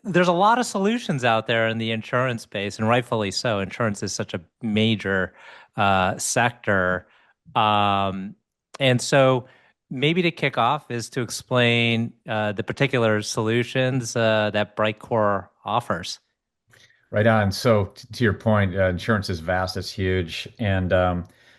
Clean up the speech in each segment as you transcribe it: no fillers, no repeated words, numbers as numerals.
there's a lot of solutions out there in the insurance space, and rightfully so. Insurance is such a major sector. Um, and so maybe to kick off is to explain the particular solutions that BriteCore offers. Right on. So to your point, insurance is vast, it's huge. And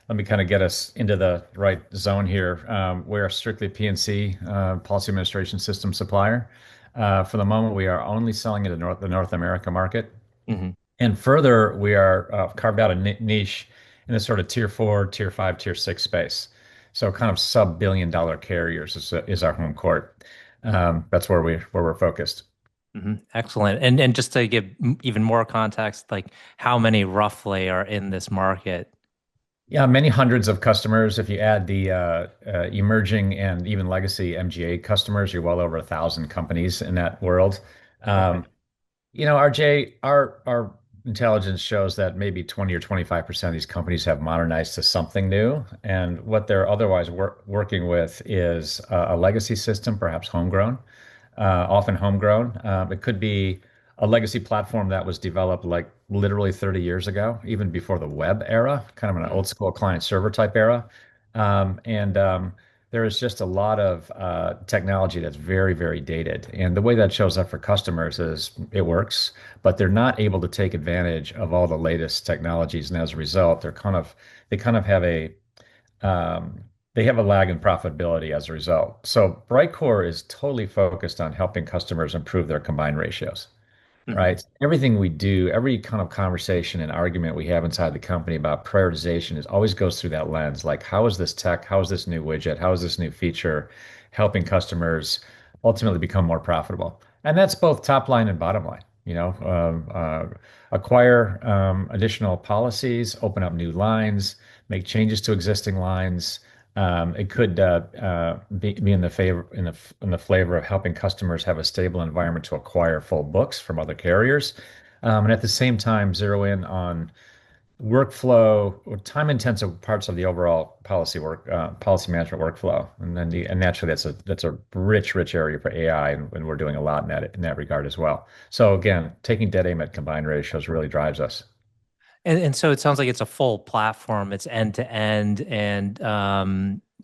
let me kind of get us into the right zone here. We're a strictly PNC policy administration system supplier. For the moment, we are only selling into the North America market. Hmm. And further, we are carved out a niche in the sort of tier four, tier five, tier six space. So kind of sub-billion dollar carriers is our home court. That's where we're focused. Hmm. Excellent. And just to give even more context, like how many roughly are in this market? Yeah, many hundreds of customers. If you add the emerging and even legacy MGA customers, you're well over 1,000 companies in that world. Okay. Um, RJ, our intelligence shows that maybe 20 or 25% of these companies have modernized to something new, and what they're otherwise working with is a legacy system, perhaps homegrown, often homegrown. It could be a legacy platform that was developed like literally 30 years ago, even before the web era, kind of an old school client server type era. And There is just a lot of technology that's very, very dated. And the way that shows up for customers is it works, but they're not able to take advantage of all the latest technologies. And as a result, they kind of have um, they have a lag in profitability as a result. So BriteCore is totally focused on helping customers improve their combined ratios, Hmm. right? Everything we do, every kind of conversation and argument we have inside the company about prioritization is always goes through that lens. Like, how is this tech? How is this new widget? How is this new feature helping customers ultimately become more profitable? And that's both top line and bottom line. Acquire additional policies, open up new lines, make changes to existing lines. It could be in the favor in the flavor of helping customers have a stable environment to acquire full books from other carriers, and at the same time zero in on workflow or time-intensive parts of the overall policy management workflow. And naturally that's a rich area for AI, and we're doing a lot in that regard as well. So again, taking dead aim at combined ratios really drives us. And so it sounds like it's a full platform. It's end to end. And,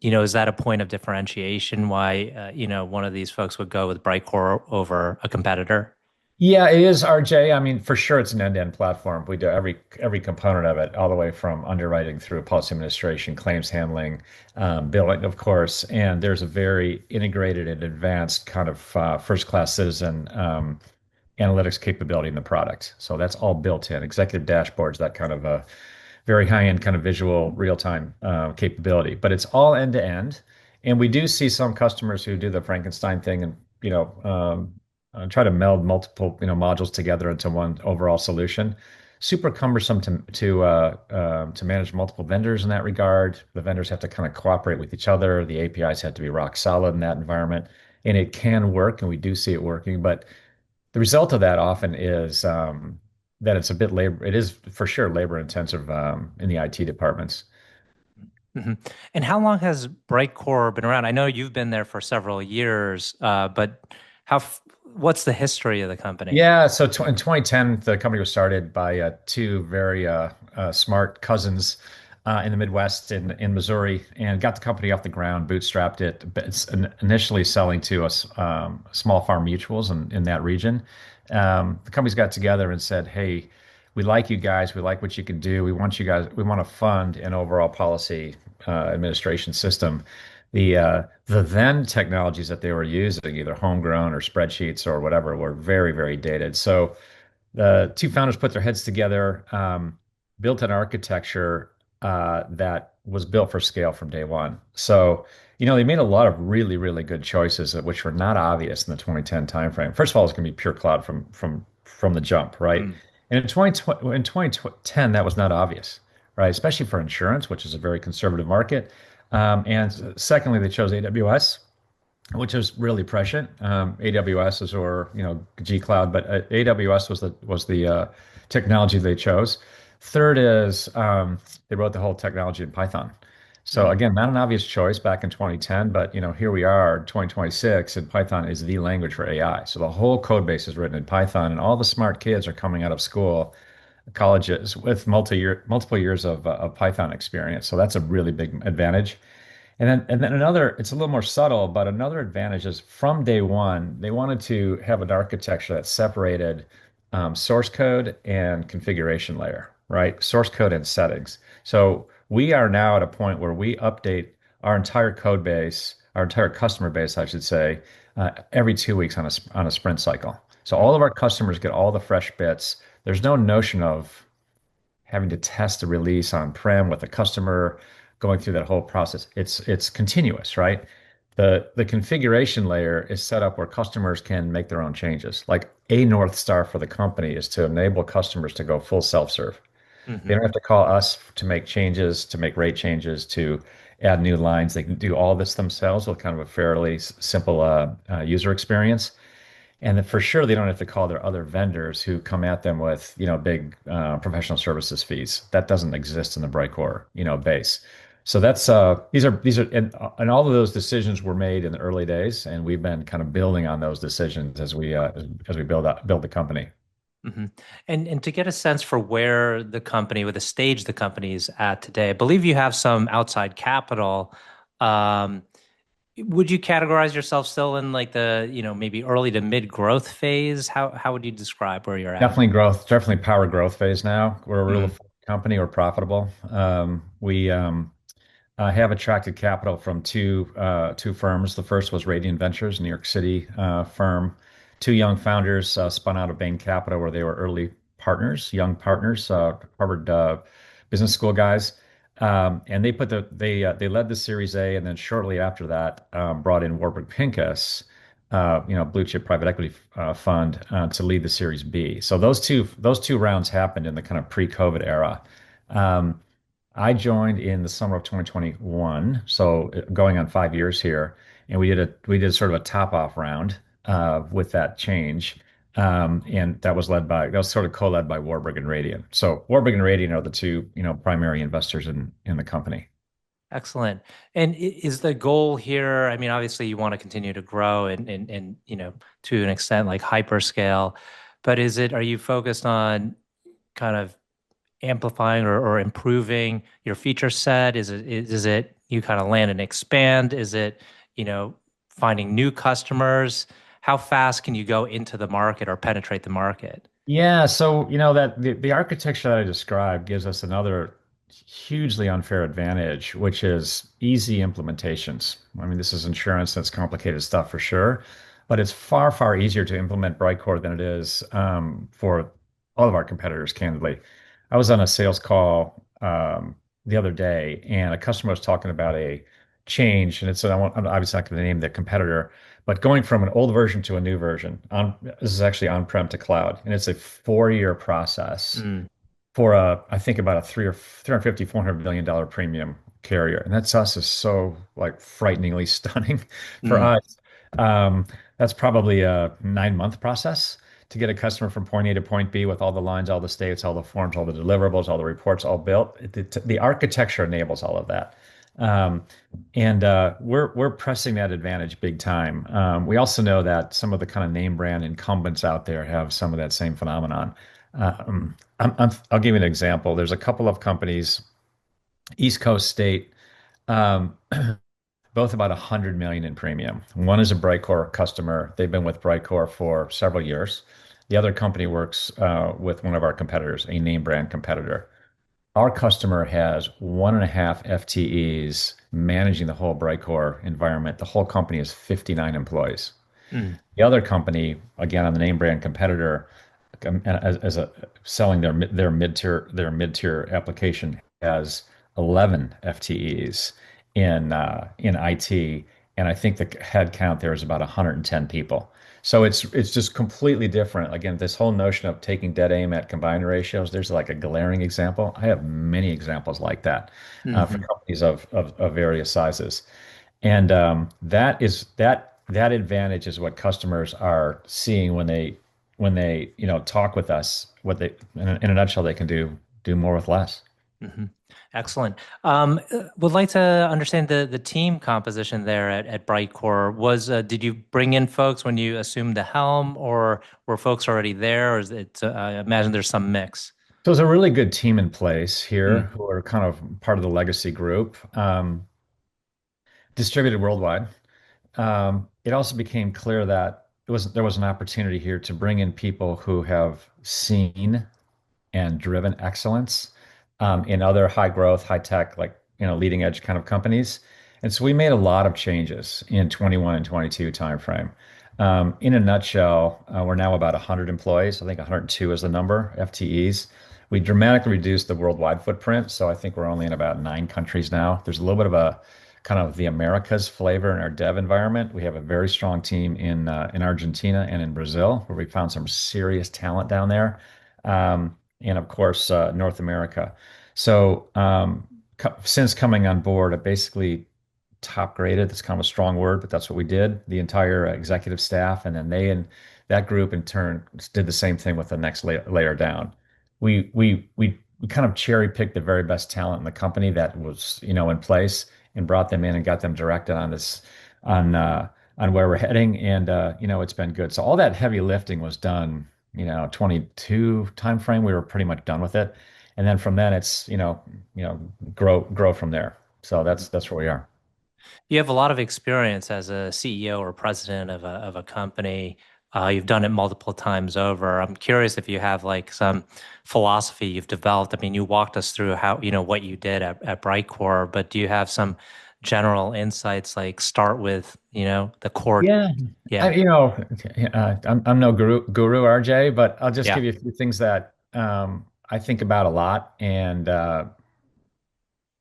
is that a point of differentiation why, one of these folks would go with BriteCore over a competitor? Yeah, it is, RJ. I mean, for sure, it's an end-to-end platform. We do every component of it, all the way from underwriting through policy administration, claims handling, billing, of course. And there's a very integrated and advanced kind of first-class citizen analytics capability in the product. So that's all built in. Executive dashboards, that kind of a very high-end kind of visual real-time capability. But it's all end-to-end. And we do see some customers who do the Frankenstein thing and try to meld multiple modules together into one overall solution. Super cumbersome to manage multiple vendors in that regard. The vendors have to kind of cooperate with each other. The APIs have to be rock solid in that environment, and it can work, and we do see it working. But the result of that often is that it's a bit labor. It is for sure labor intensive in the IT departments. Hmm. And how long has BriteCore been around? I know you've been there for several years, but what's the history of the company? Yeah, so in 2010, the company was started by two very smart cousins in the Midwest in Missouri, and got the company off the ground, bootstrapped it. But it's initially selling to us small farm mutuals in that region. The companies got together and said, "Hey, we like you guys. We like what you can do. We want you guys. We want to fund an overall policy administration system." The then technologies that they were using, either homegrown or spreadsheets or whatever, were very, very dated. So the two founders put their heads together, built an architecture that was built for scale from day one. So, they made a lot of really, really good choices which were not obvious in the 2010 timeframe. First of all, it's going to be pure cloud from the jump, right? Mm. And in 2010, that was not obvious, right? Especially for insurance, which is a very conservative market. And secondly, they chose AWS, which is really prescient. AWS is or G Cloud, but AWS was the technology they chose. Third is they wrote the whole technology in Python. So Mm, again, not an obvious choice back in 2010, but here we are, 2026, and Python is the language for AI. So the whole code base is written in Python, and all the smart kids are coming out of school, colleges with multiple years of Python experience. So that's a really big advantage. And then another, it's a little more subtle, but another advantage is from day one, they wanted to have an architecture that separated source code and configuration layer, right? Source code and settings. So we are now at a point where we update our entire code base, our entire customer base, I should say, every 2 weeks on a sprint cycle. So all of our customers get all the fresh bits. There's no notion of having to test the release on-prem with a customer, going through that whole process. It's continuous, right? The configuration layer is set up where customers can make their own changes. Like a North Star for the company is to enable customers to go full self-serve. They hmm don't have to call us to make changes, to make rate changes, to add new lines. They can do all this themselves with kind of a fairly simple user experience. And then for sure, they don't have to call their other vendors who come at them with, big professional services fees. That doesn't exist in the BriteCore, base. So that's these are and all of those decisions were made in the early days, and we've been kind of building on those decisions as we build the company. hmm and to get a sense for where the company, with the stage the company is at today, I believe you have some outside capital. Um, would you categorize yourself still in like the, maybe early to mid growth phase? How would you describe where you're at? Definitely growth, definitely power growth phase now. We're a real Mm, company. We're profitable. We have attracted capital from two firms. The first was Radiant Ventures, New York City firm. Two young founders spun out of Bain Capital, where they were early partners, young partners, Harvard Business School guys, and they led the Series A, and then shortly after that brought in Warburg Pincus, blue chip private equity fund to lead the Series B. So those two rounds happened in the kind of pre-COVID era. Um, I joined in the summer of 2021, so going on 5 years here, and we did sort of a top off round with that change, and that was sort of co-led by Warburg and Radian. So Warburg and Radian are the two primary investors in the company. excellent. And is the goal here, I mean, obviously you want to continue to grow and to an extent like hyperscale, but are you focused on kind of amplifying or improving your feature set? Is it you kind of land and expand? Is it, you know, finding new customers? How fast can you go into the market or penetrate the market? Yeah, so that the architecture that I described gives us another hugely unfair advantage, which is easy implementations. I mean, this is insurance, that's complicated stuff for sure, but it's far, far easier to implement BriteCore than it is for all of our competitors, candidly. I was on a sales call the other day, and a customer was talking about a change, and I'm obviously not going to name the competitor, but going from an old version to a new version, this is actually on-prem to cloud, and it's a 4-year process Mm, for I think about a 350, $400 million premium carrier. And that's us is so like frighteningly stunning for mm, us. Um, that's probably a 9-month process to get a customer from point A to point B with all the lines, all the states, all the forms, all the deliverables, all the reports, all built. The architecture enables all of that. Um, and we're pressing that advantage big time. We also know that some of the kind of name brand incumbents out there have some of that same phenomenon. I'll give you an example. There's a couple of companies, East Coast state, um, both about 100 million in premium. One is a BriteCore customer. They've been with BriteCore for several years. The other company works with one of our competitors, a name brand competitor. Our customer has 1.5 FTEs managing the whole BriteCore environment. The whole company is 59 employees. mm, The other company, again, on the name brand competitor, as a selling their mid-tier application, has 11 FTEs in IT, and I think the head count there is about 110 people. So it's just completely different. Again, this whole notion of taking dead aim at combined ratios, there's like a glaring example. I have many examples like that for mhm. companies of various sizes. And that advantage is what customers are seeing when they talk with us. What they in a nutshell they can do more with less. Hmm. Excellent. Would like to understand the team composition there at BriteCore. Did you bring in folks when you assumed the helm, or were folks already there, or is it? I imagine there's some mix. So there's a really good team in place here Mm. who are kind of part of the legacy group, distributed worldwide. It also became clear that there was an opportunity here to bring in people who have seen and driven excellence in other high growth, high tech, like leading edge kind of companies. And so we made a lot of changes in 21 and 22 timeframe. In a nutshell, we're now about 100 employees. I think 102 is the number, FTEs. We dramatically reduced the worldwide footprint. So I think we're only in about 9 countries now. There's a little bit of a kind of the Americas flavor in our dev environment. We have a very strong team in Argentina and in Brazil, where we found some serious talent down there. And of course, North America. So since coming on board, I basically top graded. That's kind of a strong word, but that's what we did. The entire executive staff, and then they and that group in turn did the same thing with the next layer down. We kind of cherry picked the very best talent in the company that was in place and brought them in and got them directed on this on where we're heading, and it's been good. So all that heavy lifting was done. 22 timeframe, we were pretty much done with it, and then from then it's grow from there. So that's where we are. You have a lot of experience as a CEO or president of a company. You've done it multiple times over. I'm curious if you have like some philosophy you've developed. I mean, you walked us through how, what you did at BriteCore, but do you have some general insights like start with, the core? Yeah, I, Yeah. you know, I'm no guru RJ, but I'll just Yeah. give you a few things that I think about a lot, and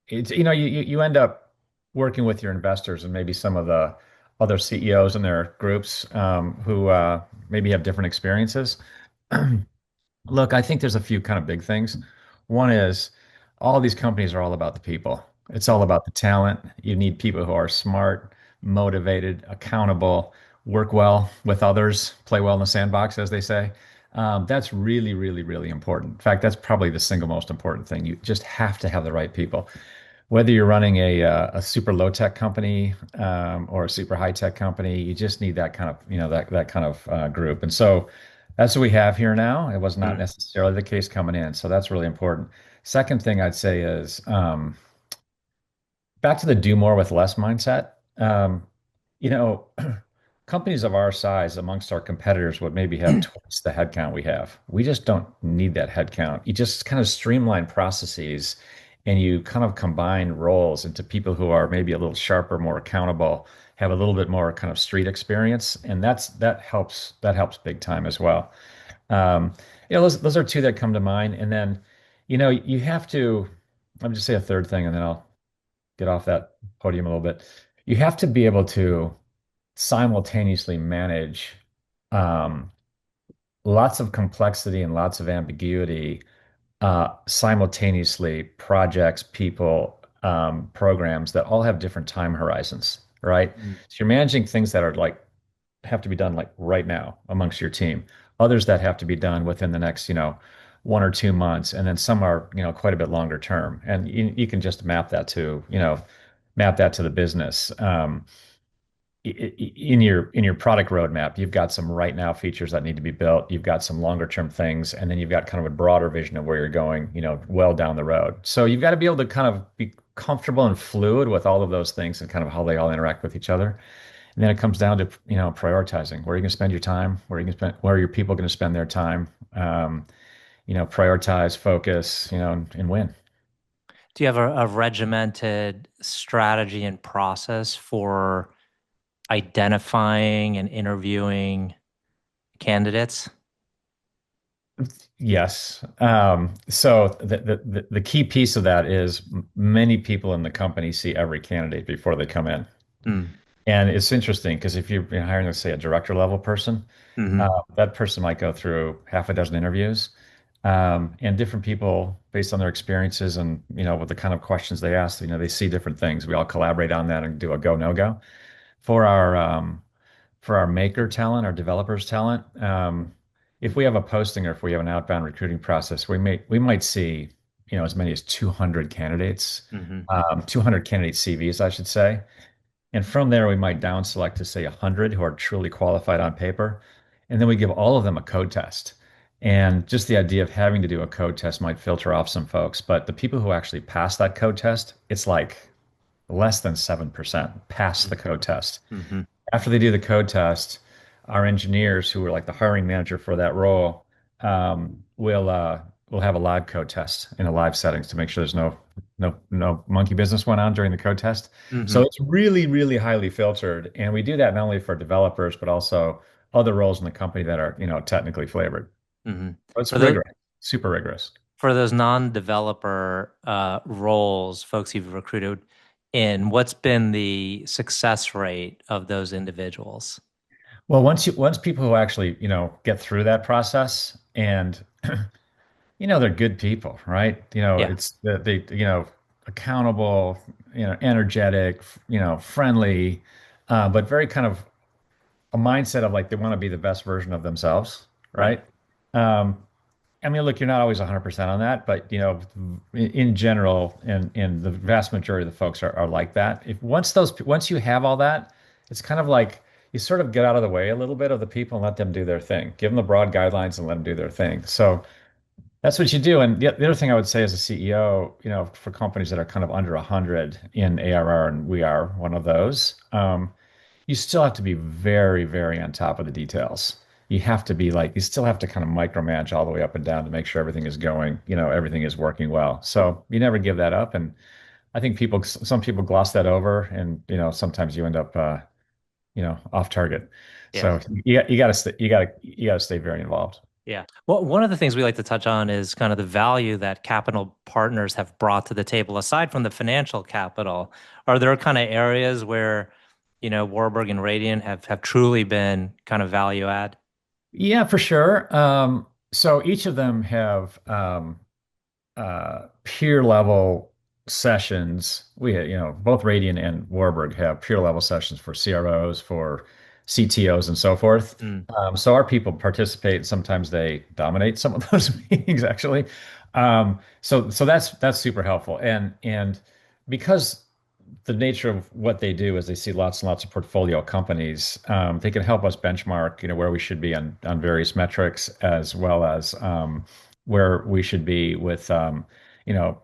it's you end up working with your investors and maybe some of the other CEOs in their groups who maybe have different experiences. Look, I think there's a few kind of big things. One is all these companies are all about the people. It's all about the talent. You need people who are smart, motivated, accountable, work well with others, play well in the sandbox, as they say. That's really, really, really important. In fact, that's probably the single most important thing. You just have to have the right people. Whether you're running a super low tech company or a super high tech company, you just need that kind of that kind of group. And so that's what we have here now. It was not Mm. necessarily the case coming in, so that's really important. Second thing I'd say is back to the do more with less mindset. You know, companies of our size amongst our competitors would maybe have twice the headcount we have. We just don't need that headcount. You just kind of streamline processes and you kind of combine roles into people who are maybe a little sharper, more accountable, have a little bit more kind of street experience, and that helps big time as well. Um, those are two that come to mind. And then, you have to, let me just say a third thing, and then I'll get off that podium a little bit. You have to be able to simultaneously manage um, lots of complexity and lots of ambiguity, simultaneously projects, people, programs that all have different time horizons, right? Mm. So you're managing things that are like have to be done like right now amongst your team, others that have to be done within the next, 1 or 2 months, and then some are, quite a bit longer term. And you can just map that to the business. In your product roadmap, you've got some right now features that need to be built. You've got some longer term things, and then you've got kind of a broader vision of where you're going, well down the road. So you've got to be able to kind of be comfortable and fluid with all of those things and kind of how they all interact with each other. And then it comes down to, prioritizing. Where are you going to spend your time? Where are your people going to spend their time? Prioritize, focus, and win. Do you have a regimented strategy and process for identifying and interviewing candidates? Yes. So the key piece of that is many people in the company see every candidate before they come in. Mm. And it's interesting because if you're hiring, let's say, a director level person, Hmm. that person might go through half a dozen interviews. And different people, based on their experiences and, with the kind of questions they ask, they see different things. We all collaborate on that and do a go, no go. For our maker talent, our developers talent, if we have a posting or if we have an outbound recruiting process, we might see, as many as 200 candidates, Hmm. 200 candidate CVs, I should say. And from there, we might down select to say 100 who are truly qualified on paper. And then we give all of them a code test. And just the idea of having to do a code test might filter off some folks. But the people who actually pass that code test, it's like less than 7% pass the code test. Hmm. After they do the code test, our engineers, who are like the hiring manager for that role, will have a live code test in a live settings to make sure there's no monkey business went on during the code test. So Hmm. it's really, really highly filtered, and we do that not only for developers but also other roles in the company that are, technically flavored. Hmm. But it's For those rigorous, super rigorous. for those non-developer roles, folks you've recruited in, what's been the success rate of those individuals? Well, once people who actually, get through that process and they're good people, right? Yeah, It's they, accountable, energetic, friendly, but very kind of a mindset of like they want to be the best version of themselves, right. right? Um, I mean, look, you're not always 100% on that, but in general, and the vast majority of the folks are like that. If once you have all that, it's kind of like you sort of get out of the way a little bit of the people and let them do their thing. Give them the broad guidelines and let them do their thing. So that's what you do. And the other thing I would say as a CEO, for companies that are kind of under 100 in ARR, and we are one of those, you still have to be very, very on top of the details. You have to be like, you still have to kind of micromanage all the way up and down to make sure everything is going, everything is working well. So you never give that up. And I think some people gloss that over, and, sometimes you end up, off target. Yeah. So you got to stay very involved. Yeah. Well, one of the things we like to touch on is kind of the value that capital partners have brought to the table, aside from the financial capital. Are there kind of areas where, Warburg and Radian have truly been kind of value add? Yeah, for sure. So each of them have peer level sessions. Both Radian and Warburg have peer level sessions for CROs, for CTOs, and so forth. Mm. So our people participate. Sometimes they dominate some of those meetings, actually. So that's super helpful. And because the nature of what they do is they see lots and lots of portfolio companies. They can help us benchmark, where we should be on various metrics, as well as where we should be with, you know,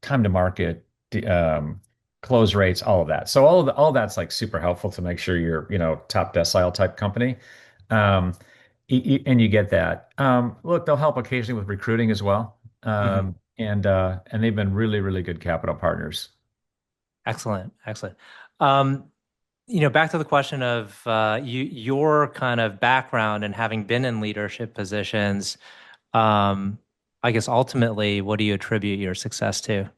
time to market, close rates, all of that. So all of that's like super helpful to make sure you're, top decile type company. Um, and you get that. Look, they'll help occasionally with recruiting as well. Hmm. And they've been really, really good capital partners. Excellent. Excellent. Um, back to the question of your kind of background and having been in leadership positions, um, I guess ultimately, what do you attribute your success to?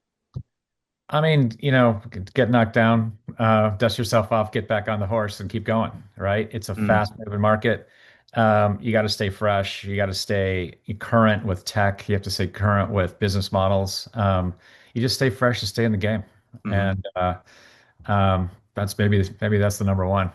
I mean, get knocked down, dust yourself off, get back on the horse and keep going, right? It's a Mm. fast moving market. You got to stay fresh. You got to stay current with tech. You have to stay current with business models. You just stay fresh to stay in the game. Hmm. And that's maybe that's the number one.